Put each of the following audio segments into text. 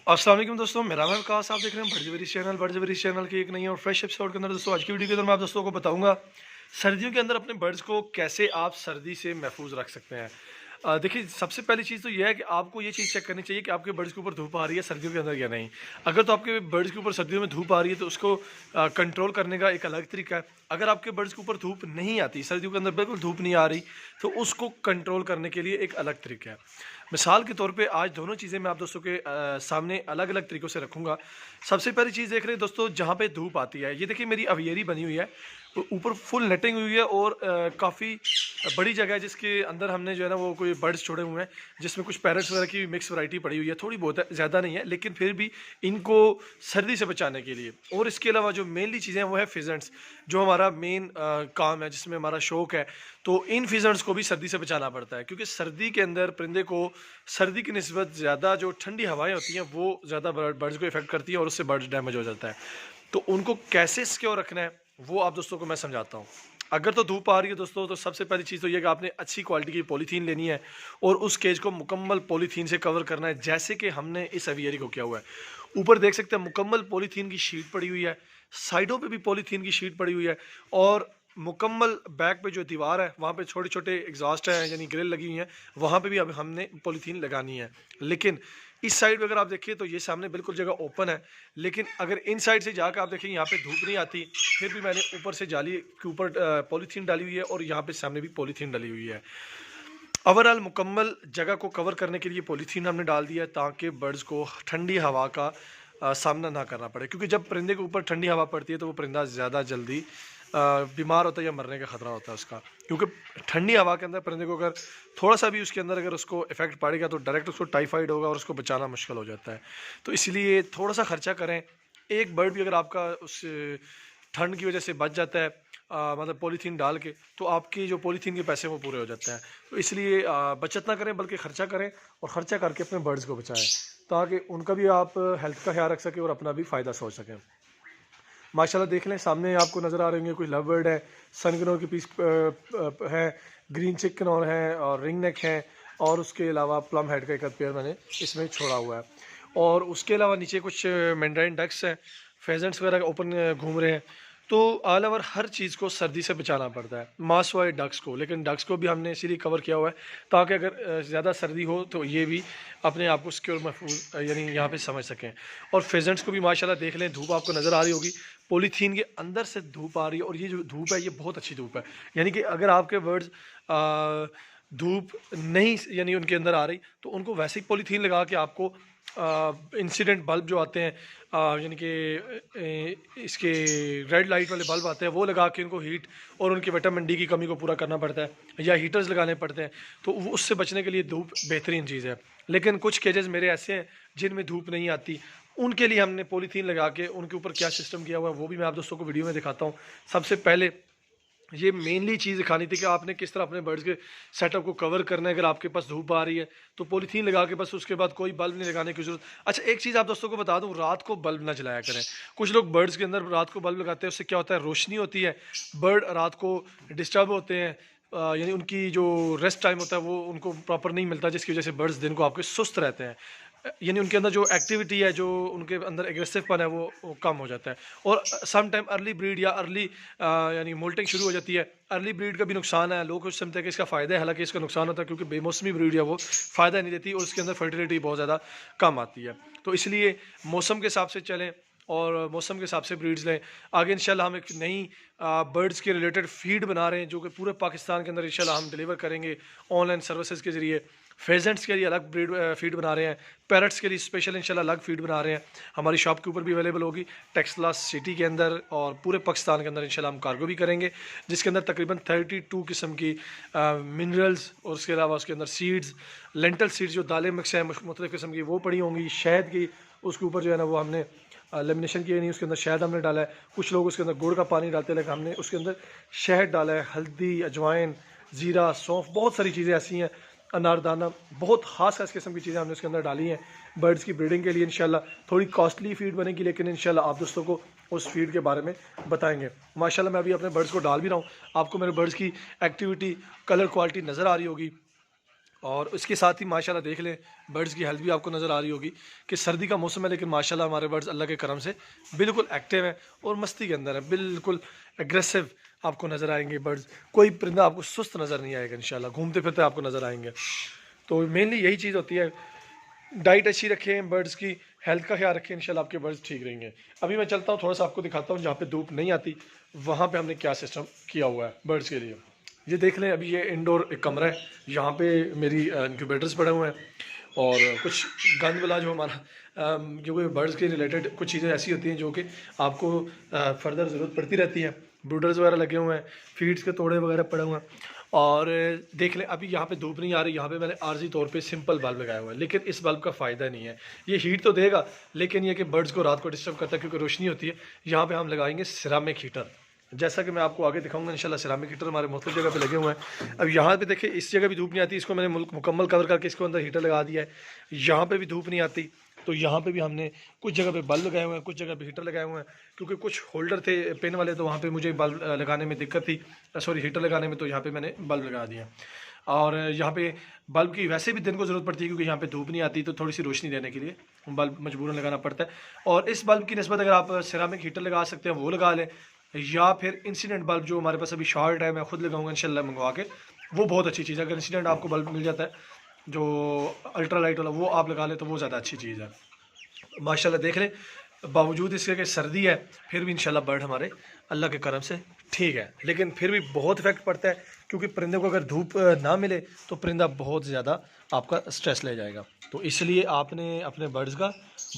अस्सलाम वालेकुम दोस्तों, मेरा नाम विकास। आप देख रहे हैं बर्ड्स चैनल की एक नई और फ्रेश एपिसोड के अंदर। दोस्तों आज की वीडियो के अंदर मैं आप दोस्तों को बताऊंगा सर्दियों के अंदर अपने बर्ड्स को कैसे आप सर्दी से महफूज रख सकते हैं। देखिए, सबसे पहली चीज़ तो यह है कि आपको ये चीज़ चेक करनी चाहिए कि आपके बर्ड्स के ऊपर धूप आ रही है सर्दियों के अंदर या नहीं। अगर तो आपके बर्ड्स के ऊपर सर्दियों में धूप आ रही है तो उसको कंट्रोल करने का एक अलग तरीका है। अगर आपके बर्ड्स के ऊपर धूप नहीं आती, सर्दियों के अंदर बिल्कुल धूप नहीं आ रही, तो उसको कंट्रोल करने के लिए एक अलग तरीका है। मिसाल के तौर पे आज दोनों चीज़ें मैं आप दोस्तों के सामने अलग अलग तरीक़ों से रखूँगा। सबसे पहली चीज़ देख रहे हैं दोस्तों, जहाँ पे धूप आती है, ये देखिए मेरी अवियरी बनी हुई है, ऊपर फुल नेटिंग हुई है और काफ़ी बड़ी जगह है जिसके अंदर हमने जो है ना वो कोई बर्ड्स छोड़े हुए हैं, जिसमें कुछ पैरट्स वगैरह की मिक्स वैरायटी पड़ी हुई है, थोड़ी बहुत है, ज़्यादा नहीं है, लेकिन फिर भी इनको सर्दी से बचाने के लिए। और इसके अलावा जो मेनली चीज़ें हैं वो है फिजेंट्स, जो हमारा मेन काम है, जिसमें हमारा शौक है। तो इन फिजेंट्स को भी सर्दी से बचाना पड़ता है, क्योंकि सर्दी के अंदर परिंदे को सर्दी की निस्बत ज़्यादा जो ठंडी हवाएं होती हैं वो ज़्यादा बर्ड्स को इफेक्ट करती हैं और उससे बर्ड्स डैमेज हो जाता है। तो उनको कैसे सिक्योर रखना है वो आप दोस्तों को मैं समझाता हूँ। अगर तो धूप आ रही है दोस्तों, तो सबसे पहली चीज़ तो ये कि आपने अच्छी क्वालिटी की पॉलीथीन लेनी है और उस केज को मुकम्मल पॉलीथीन से कवर करना है, जैसे कि हमने इस अवियरी को किया हुआ है। ऊपर देख सकते हैं मुकम्मल पॉलीथीन की शीट पड़ी हुई है, साइडों पे भी पॉलीथीन की शीट पड़ी हुई है, और मुकम्मल बैक पे जो दीवार है वहाँ पे छोटे छोटे एग्जॉस्ट हैं यानी ग्रिल लगी हुई हैं, वहाँ पे भी अब हमने पॉलीथीन लगानी है। लेकिन इस साइड पे अगर आप देखिए तो ये सामने बिल्कुल जगह ओपन है, लेकिन अगर इन साइड से जाकर आप देखें यहाँ पे धूप नहीं आती, फिर भी मैंने ऊपर से जाली के ऊपर पॉलीथीन डाली हुई है और यहाँ पे सामने भी पॉलीथीन डाली हुई है। ओवरऑल मुकम्मल जगह को कवर करने के लिए पॉलीथीन हमने डाल दिया है, ताकि बर्ड्स को ठंडी हवा का सामना ना करना पड़े, क्योंकि जब परिंदे के ऊपर ठंडी हवा पड़ती है तो वो परिंदा ज़्यादा जल्दी बीमार होता है या मरने का ख़तरा होता है उसका। क्योंकि ठंडी हवा के अंदर परिंदे को अगर थोड़ा सा भी उसके अंदर अगर उसको इफेक्ट पड़ेगा तो डायरेक्ट उसको टाइफाइड होगा और उसको बचाना मुश्किल हो जाता है। तो इसलिए थोड़ा सा खर्चा करें। एक बर्ड भी अगर आपका उस ठंड की वजह से बच जाता है, मतलब पॉलीथीन डाल के, तो आपकी जो पॉलीथीन के पैसे वो पूरे हो जाते हैं। तो इसलिए बचत ना करें बल्कि ख़र्चा करें, और ख़र्चा करके अपने बर्ड्स को बचाएं, ताकि उनका भी आप हेल्थ का ख्याल रख सकें और अपना भी फ़ायदा सोच सकें। माशाल्लाह देख लें, सामने आपको नज़र आ रहे होंगे, कोई लव बर्ड है, सनग्नो के पीस है, ग्रीन चिकन और रिंग नेक है, और उसके अलावा प्लम हेड का एक पेयर मैंने इसमें छोड़ा हुआ है। और उसके अलावा नीचे कुछ मैंड्राइन डक्स हैं, फेजेंट्स वगैरह ओपन घूम रहे हैं। तो ऑल ओवर हर चीज़ को सर्दी से बचाना पड़ता है, मास वाइड डक्स को, लेकिन डक्स को भी हमने इसीलिए कवर किया हुआ है ताकि अगर ज़्यादा सर्दी हो तो ये भी अपने आप को सिक्योर महफूज यानी यहाँ पे समझ सकें। और फेजेंट्स को भी माशाल्लाह देख लें, धूप आपको नज़र आ रही होगी, पॉलीथीन के अंदर से धूप आ रही है, और ये जो धूप है ये बहुत अच्छी धूप है। यानी कि अगर आपके बर्ड्स धूप नहीं यानी उनके अंदर आ रही, तो उनको वैसे ही पॉलीथीन लगा के आपको इंसिडेंट बल्ब जो आते हैं, यानी कि इसके रेड लाइट वाले बल्ब आते हैं, वो लगा के उनको हीट और उनकी विटामिन डी की कमी को पूरा करना पड़ता है, या हीटर्स लगाने पड़ते हैं। तो वो उससे बचने के लिए धूप बेहतरीन चीज़ है। लेकिन कुछ केजेस मेरे ऐसे हैं जिनमें धूप नहीं आती, उनके लिए हमने पॉलीथीन लगा के उनके ऊपर क्या सिस्टम किया हुआ है वो भी मैं आप दोस्तों को वीडियो में दिखाता हूँ। सबसे पहले ये मेनली चीज़ दिखानी थी कि आपने किस तरह अपने बर्ड्स के सेटअप को कवर करना है। अगर आपके पास धूप आ रही है तो पॉलीथीन लगा के बस, उसके बाद कोई बल्ब नहीं लगाने की जरूरत। अच्छा, एक चीज़ आप दोस्तों को बता दूं, रात को बल्ब ना जलाया करें। कुछ लोग बर्ड्स के अंदर रात को बल्ब लगाते हैं, उससे क्या होता है, रोशनी होती है, बर्ड रात को डिस्टर्ब होते हैं, यानी उनकी जो रेस्ट टाइम होता है वो उनको प्रॉपर नहीं मिलता, जिसकी वजह से बर्ड्स दिन को आपके सुस्त रहते हैं, यानी उनके अंदर जो एक्टिविटी है, जो उनके अंदर एग्रेसिवपन है वो कम हो जाता है। और सम टाइम अर्ली ब्रीड या अर्ली यानी मोल्टिंग शुरू हो जाती है। अर्ली ब्रीड का भी नुकसान है, लोग कुछ समझते हैं कि इसका फ़ायदा है, हालांकि इसका नुकसान होता है, क्योंकि बेमौसमी ब्रीड है वो फ़ायदा नहीं देती और उसके अंदर फर्टिलिटी बहुत ज़्यादा कम आती है। तो इसलिए मौसम के हिसाब से चलें और मौसम के हिसाब से ब्रीड्स लें। आगे इंशाल्लाह हम एक नई बर्ड्स के रिलेटेड फ़ीड बना रहे हैं, जो कि पूरे पाकिस्तान के अंदर इंशाल्लाह हम डिलीवर करेंगे ऑनलाइन सर्विसेज के ज़रिए। फेजेंट्स के लिए अलग ब्रीड फ़ीड बना रहे हैं, पैरट्स के लिए स्पेशल इंशाल्लाह अलग फ़ीड बना रहे हैं। हमारी शॉप के ऊपर भी अवेलेबल होगी, टेक्सला सिटी के अंदर और पूरे पाकिस्तान के अंदर इंशाल्लाह हम कार्गो भी करेंगे, जिसके अंदर तकरीबन 32 किस्म की मिनरल्स और उसके अलावा उसके अंदर सीड्स, लेंटल सीड्स जो दालें मिक्स हैं मुख्तलिफ़ किस्म की वो पड़ी होंगी, शहद की उसके ऊपर जो है ना वो हमने लेमिनेशन किया नहीं, उसके अंदर शहद हमने डाला है। कुछ लोग उसके अंदर गुड़ का पानी डालते हैं, लेकिन हमने उसके अंदर शहद डाला है, हल्दी, अजवाइन, ज़ीरा, सौंफ, बहुत सारी चीज़ें ऐसी हैं, अनारदाना, बहुत खास किस्म की चीज़ें हमने उसके अंदर डाली हैं बर्ड्स की ब्रीडिंग के लिए। इंशाल्लाह थोड़ी कॉस्टली फ़ीड बनेगी, लेकिन इंशाल्लाह आप दोस्तों को उस फीड के बारे में बताएंगे। माशाल्लाह मैं अभी अपने बर्ड्स को डाल भी रहा हूँ, आपको मेरे बर्ड्स की एक्टिविटी, कलर क्वालिटी नज़र आ रही होगी। और इसके साथ ही माशाल्लाह देख लें बर्ड्स की हेल्थ भी आपको नज़र आ रही होगी कि सर्दी का मौसम है, लेकिन माशाल्लाह हमारे बर्ड्स अल्लाह के करम से बिल्कुल एक्टिव हैं और मस्ती के अंदर है, बिल्कुल एग्रेसिव आपको नज़र आएंगे बर्ड्स। कोई परिंदा आपको सुस्त नज़र नहीं आएगा, इंशाल्लाह घूमते फिरते आपको नज़र आएंगे। तो मेनली यही चीज़ होती है, डाइट अच्छी रखें, बर्ड्स की हेल्थ का ख्याल रखें, इंशाल्लाह आपके बर्ड्स ठीक रहेंगे। अभी मैं चलता हूँ, थोड़ा सा आपको दिखाता हूँ जहाँ पे धूप नहीं आती वहाँ पे हमने क्या सिस्टम किया हुआ है बर्ड्स के लिए। ये देख लें, अभी ये इंडोर एक कमरा है, यहाँ पे मेरी इंक्यूबेटर्स पड़े हुए हैं और कुछ गंद वाला जो हमारा क्योंकि बर्ड्स के रिलेटेड कुछ चीज़ें ऐसी होती हैं जो कि आपको फर्दर ज़रूरत पड़ती रहती है। ब्रूडर्स वगैरह लगे हुए हैं, फीड्स के तोड़े वगैरह पड़े हुए हैं। और देख लें अभी यहाँ पे धूप नहीं आ रही, यहाँ पे मैंने आर्जी तौर पे सिंपल बल्ब लगाया हुआ है, लेकिन इस बल्ब का फ़ायदा नहीं है। ये हीट तो देगा लेकिन ये कि बर्ड्स को रात को डिस्टर्ब करता है क्योंकि रोशनी होती है। यहाँ पे हम लगाएंगे सिरामिक हीटर, जैसा कि मैं आपको आगे दिखाऊंगा इंशाल्लाह। सिरामिक हीटर हमारे मुख्तलिफ जगह पे लगे हुए हैं। अब यहाँ पे देखिए इस जगह भी धूप नहीं आती, इसको मैंने मुकम्मल कवर करके इसको अंदर हीटर लगा दिया है। यहाँ पे भी धूप नहीं आती, तो यहाँ पे भी हमने कुछ जगह पे बल्ब लगाए हुए हैं, कुछ जगह पे हीटर लगाए हुए हैं, क्योंकि कुछ होल्डर थे पेन वाले, तो वहाँ पे मुझे बल्ब लगाने में दिक्कत थी, सॉरी हीटर लगाने में, तो यहाँ पे मैंने बल्ब लगा दिया। और यहाँ पे बल्ब की वैसे भी दिन को ज़रूरत पड़ती है क्योंकि यहाँ पे धूप नहीं आती, तो थोड़ी सी रोशनी देने के लिए बल्ब मजबूरन लगाना पड़ता है। और इस बल्ब की निस्बत अगर आप सिरामिक हीटर लगा सकते हैं वो लगा लें, या फिर इंसिडेंट बल्ब जो हमारे पास अभी शॉर्ट है, मैं खुद लगाऊंगा इंशाल्लाह मंगवा के, वो बहुत अच्छी चीज़ है। अगर इंसिडेंट आपको बल्ब मिल जाता है जो अल्ट्रा लाइट वाला, वो आप लगा लें तो वो ज़्यादा अच्छी चीज़ है। माशाल्लाह देख लें, बावजूद इसके कि सर्दी है फिर भी इंशाल्लाह बर्ड हमारे अल्लाह के करम से ठीक है, लेकिन फिर भी बहुत इफेक्ट पड़ता है क्योंकि परिंदे को अगर धूप ना मिले तो परिंदा बहुत ज़्यादा आपका स्ट्रेस ले जाएगा। तो इसलिए आपने अपने बर्ड्स का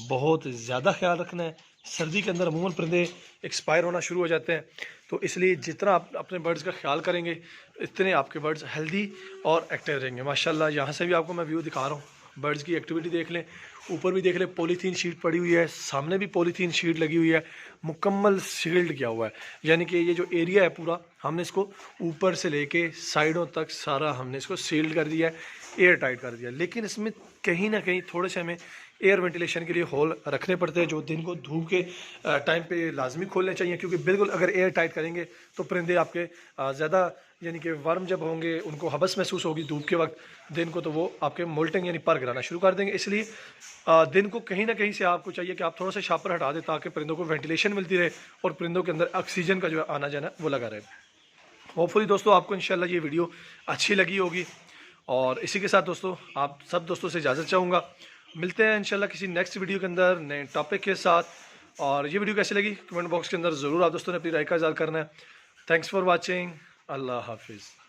बहुत ज़्यादा ख्याल रखना है। सर्दी के अंदर अमूमन परिंदे एक्सपायर होना शुरू हो जाते हैं, तो इसलिए जितना आप अपने बर्ड्स का ख्याल करेंगे इतने आपके बर्ड्स हेल्दी और एक्टिव रहेंगे। माशाल्लाह यहाँ से भी आपको मैं व्यू दिखा रहा हूँ, बर्ड्स की एक्टिविटी देख लें, ऊपर भी देख लें, पॉलीथीन शीट पड़ी हुई है, सामने भी पॉलीथीन शीट लगी हुई है, मुकम्मल सील्ड किया हुआ है। यानी कि ये जो एरिया है पूरा हमने इसको ऊपर से लेके साइडों तक सारा हमने इसको सील्ड कर दिया है, एयर टाइट कर दिया। लेकिन इसमें कहीं ना कहीं थोड़े से हमें एयर वेंटिलेशन के लिए होल रखने पड़ते हैं, जो दिन को धूप के टाइम पे लाजमी खोलने चाहिए, क्योंकि बिल्कुल अगर एयर टाइट करेंगे तो परिंदे आपके ज़्यादा यानी कि वार्म जब होंगे, उनको हबस महसूस होगी धूप के वक्त दिन को, तो वो आपके मोल्टिंग यानी पर गिराना शुरू कर देंगे। इसलिए दिन को कहीं ना कहीं से आपको चाहिए कि आप थोड़ा सा शापर हटा दें ताकि परिंदों को वेंटिलेशन मिलती रहे और परिंदों के अंदर ऑक्सीजन का जो आना जाना वो लगा रहे। होपफुली दोस्तों आपको इंशाल्लाह ये वीडियो अच्छी लगी होगी। और इसी के साथ दोस्तों आप सब दोस्तों से इजाज़त चाहूँगा, मिलते हैं इंशाल्लाह किसी नेक्स्ट वीडियो के अंदर नए टॉपिक के साथ। और ये वीडियो कैसी लगी कमेंट बॉक्स के अंदर ज़रूर आप दोस्तों ने अपनी राय का इज़हार करना है। थैंक्स फॉर वॉचिंग, अल्लाह हाफिज़।